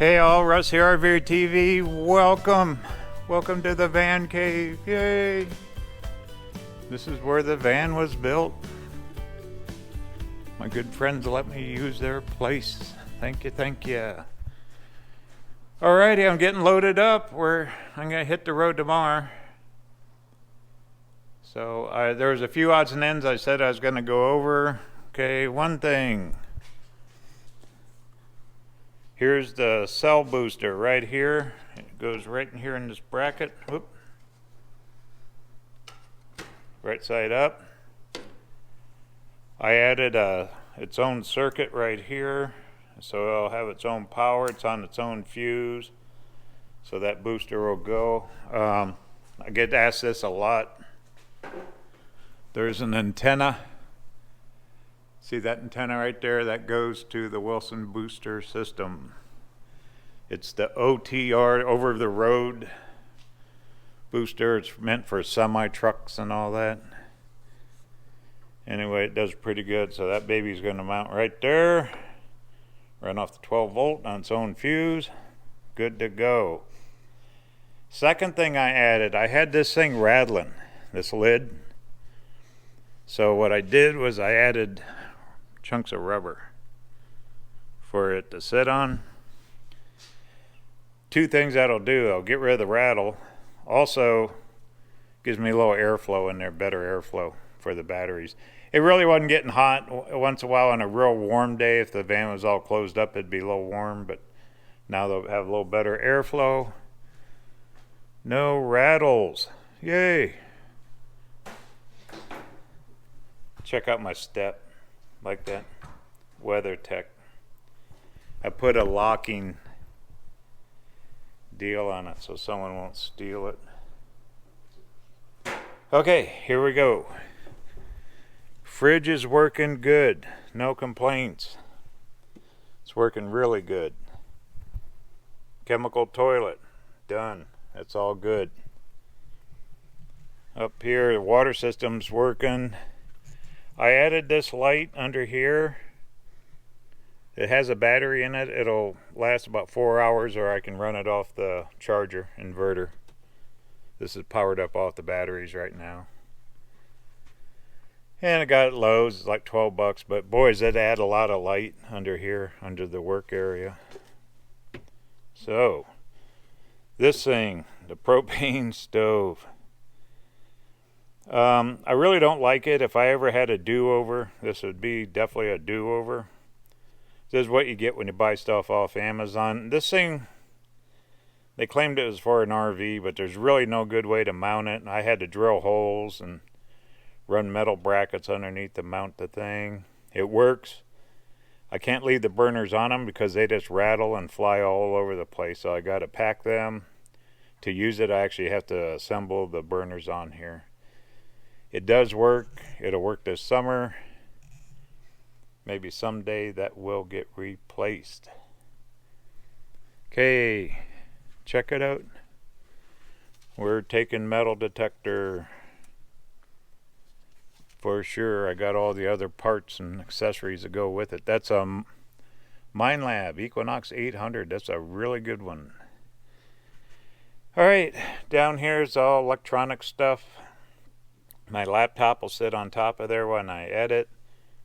Hey all, Russ here, RVerTV. Welcome to the van cave. Yay! This is where the van was built. My good friends let me use their place. Thank you. Alrighty, I'm getting loaded up. I'm gonna hit the road tomorrow. So there was a few odds and ends I said I was gonna go over. Okay, one thing. Here's the cell booster right here. It goes right in here in this bracket. Whoop. Right side up. I added its own circuit right here, so it'll have its own power. It's on its own fuse, so that booster will go. I get asked this a lot. There's an antenna. See that antenna right there? That goes to the Wilson booster system. It's the OTR, over the road booster. It's meant for semi trucks and all that. Anyway, it does pretty good. So that baby's going to mount right there. Run off the 12 volt on its own fuse. Good to go. Second thing I added, I had this thing rattling, this lid. So what I did was I added chunks of rubber for it to sit on. Two things that'll do: I'll get rid of the rattle. Also gives me a little airflow in there, better airflow for the batteries. It really wasn't getting hot. Once in a while on a real warm day, if the van was all closed up, it'd be a little warm, but now they'll have a little better airflow. No rattles. Yay! Check out my step. Like that. WeatherTech. I put a locking deal on it so someone won't steal it. Okay, here we go. Fridge is working good. No complaints. It's working really good. Chemical toilet. Done. That's all good. Up here, the water system's working. I added this light under here. It has a battery in it. It'll last about 4 hours, or I can run it off the charger inverter. This is powered up off the batteries right now. And I got it Lowe's. It's like $12, but boys, it add a lot of light under here, under the work area. So, this thing, the propane stove. I really don't like it. If I ever had a do-over, this would be definitely a do-over. This is what you get when you buy stuff off Amazon. This thing, they claimed it was for an RV, but there's really no good way to mount it. And I had to drill holes and run metal brackets underneath to mount the thing. It works. I can't leave the burners on them because they just rattle and fly all over the place. So I got to pack them. To use it, I actually have to assemble the burners on here. It does work. It'll work this summer. Maybe someday that will get replaced. Okay, check it out. We're taking metal detector. For sure, I got all the other parts and accessories that go with it. That's a MineLab Equinox 800. That's a really good one. Alright, down here is all electronic stuff. My laptop will sit on top of there when I edit.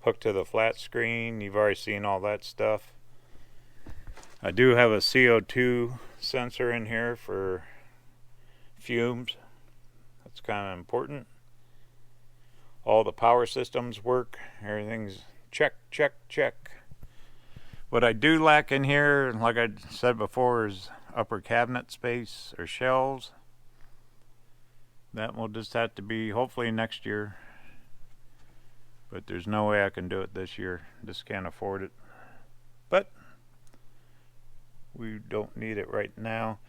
Hooked to the flat screen. You've already seen all that stuff. I do have a CO2 sensor in here for fumes. That's kind of important. All the power systems work. Everything's check. What I do lack in here, like I said before, is upper cabinet space or shelves. That will just have to be hopefully next year. But there's no way I can do it this year. Just can't afford it. But we don't need it right now.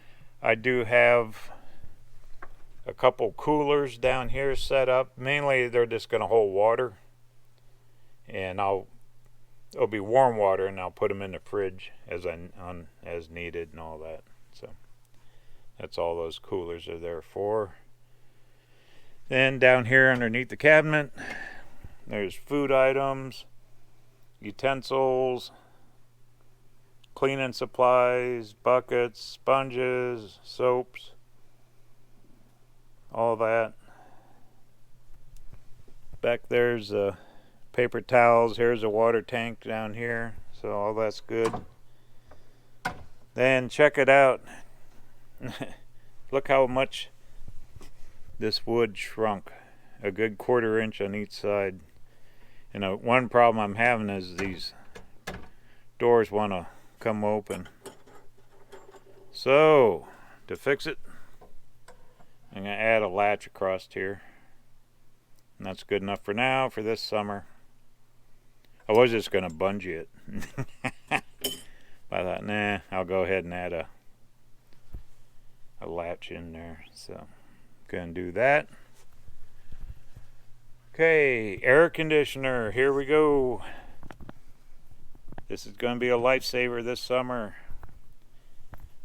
I do have a couple coolers down here set up. Mainly they're just going to hold water. And it'll be warm water, and I'll put them in the fridge as needed and all that. So that's all those coolers are there for. Then down here underneath the cabinet, there's food items, utensils, cleaning supplies, buckets, sponges, soaps, all that. Back there's paper towels. Here's a water tank down here, so all that's good. Then check it out. Look how much this wood shrunk. A good 1/4 inch on each side. And one problem I'm having is these doors want to come open. So to fix it, I'm going to add a latch across here. And that's good enough for now, for this summer. I was just going to bungee it. I thought, nah, I'll go ahead and add a latch in there. So, going to do that. Okay, air conditioner, here we go. This is going to be a lifesaver this summer.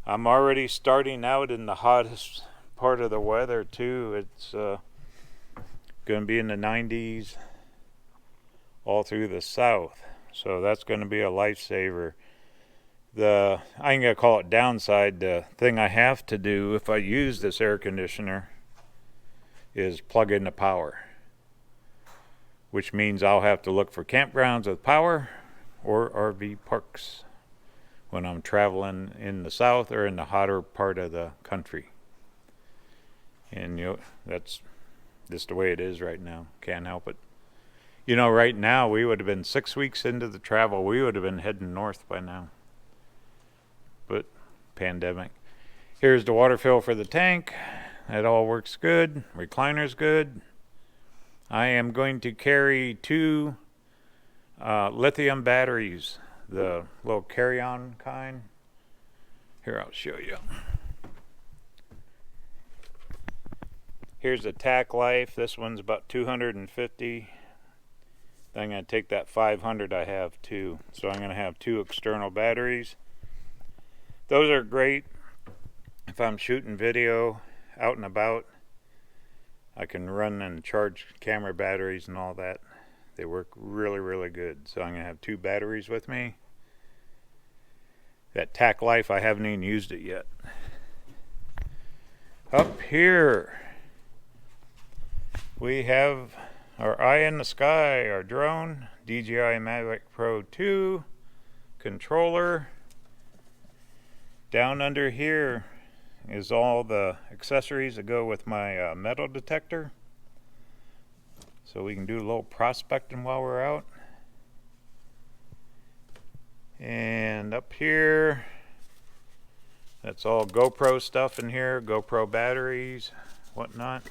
I'm already starting out in the hottest part of the weather too. It's going to be in the 90s all through the south. So that's going to be a lifesaver. I'm going to call it downside. The thing I have to do if I use this air conditioner is plug in the power, which means I'll have to look for campgrounds with power or RV parks when I'm traveling in the south or in the hotter part of the country. And that's just the way it is right now. Can't help it. Right now we would have been 6 weeks into the travel. We would have been heading north by now. But pandemic. Here's the water fill for the tank. That all works good. Recliner's good. I am going to carry 2 lithium batteries, the little carry-on kind. Here, I'll show you. Here's a Tac Life. This one's about 250. I'm going to take that 500 I have too. So I'm going to have 2 external batteries. Those are great if I'm shooting video out and about. I can run and charge camera batteries and all that. They work really, really good. So I'm going to have 2 batteries with me. That Tac Life, I haven't even used it yet. Up here, we have our eye in the sky, our drone, DJI Mavic Pro 2, controller. Down under here is all the accessories that go with my metal detector. So we can do a little prospecting while we're out. And up here, that's all GoPro stuff in here, GoPro batteries, whatnot.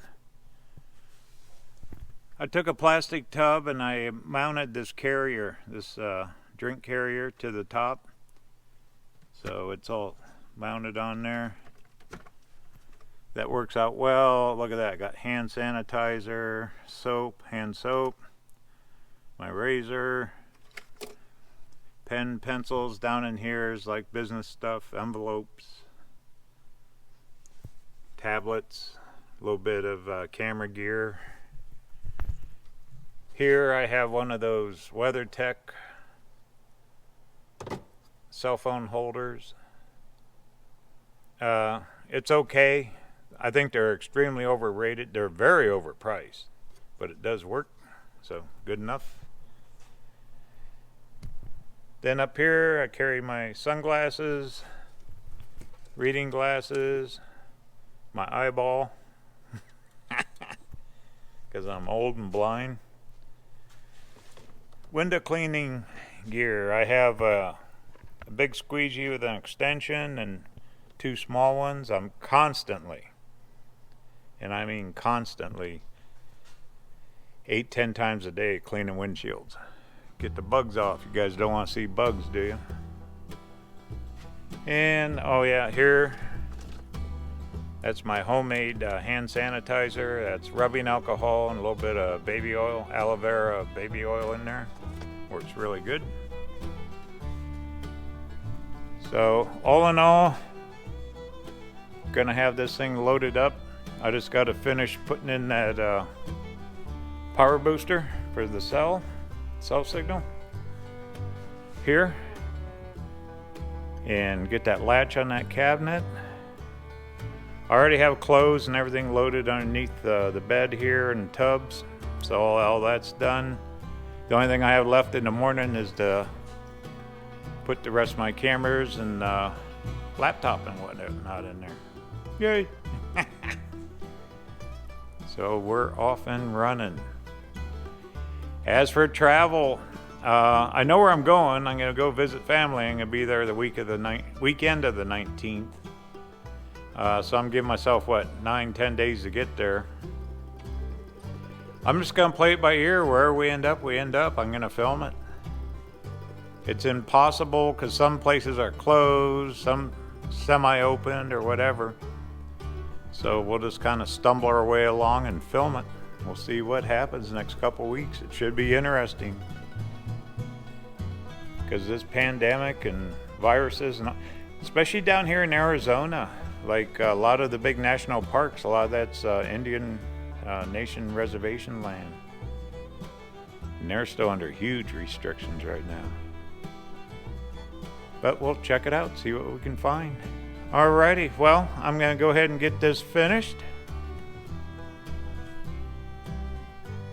I took a plastic tub and I mounted this carrier, this drink carrier to the top. So it's all mounted on there. That works out well. Look at that. Got hand sanitizer, soap, hand soap, my razor, pen, pencils. Down in here is like business stuff, envelopes, tablets, a little bit of camera gear. Here I have one of those WeatherTech cell phone holders. It's okay. I think they're extremely overrated. They're very overpriced, but it does work, so good enough. Then up here I carry my sunglasses, reading glasses, my eyeball, because I'm old and blind. Window cleaning gear. I have a big squeegee with an extension and 2 small ones. I'm constantly, and I mean constantly, 8-10 times a day cleaning windshields. Get the bugs off. You guys don't want to see bugs, do you? And oh yeah, here, that's my homemade hand sanitizer. That's rubbing alcohol and a little bit of baby oil, aloe vera baby oil in there. Works really good. So all in all, gonna have this thing loaded up. I just got to finish putting in that power booster for the cell signal here. and get that latch on that cabinet. I already have clothes and everything loaded underneath the bed here and tubs, so all that's done. The only thing I have left in the morning is to put the rest of my cameras and laptop and whatnot in there. Yay! So we're off and running. As for travel, I know where I'm going. I'm going to go visit family. I'm going to be there the weekend of the 19th. So I'm giving myself, 9-10 days to get there. I'm just going to play it by ear. Wherever we end up, we end up. I'm going to film it. It's impossible because some places are closed, some semi-opened or whatever. So we'll just kind of stumble our way along and film it. We'll see what happens the next couple weeks. It should be interesting. Because this pandemic and viruses, and especially down here in Arizona, like a lot of the big national parks, a lot of that's Indian Nation reservation land. And they're still under huge restrictions right now. But we'll check it out, see what we can find. Alrighty, well, I'm going to go ahead and get this finished.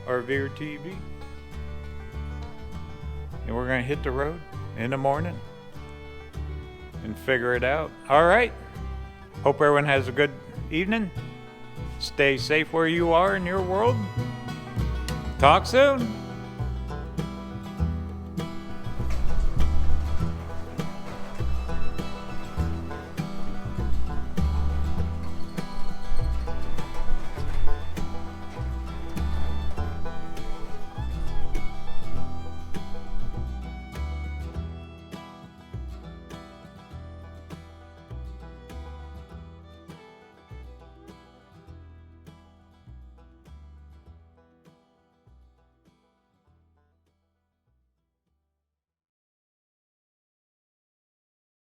RVerTV. And we're going to hit the road in the morning and figure it out. Alright, hope everyone has a good evening. Stay safe where you are in your world. Talk soon.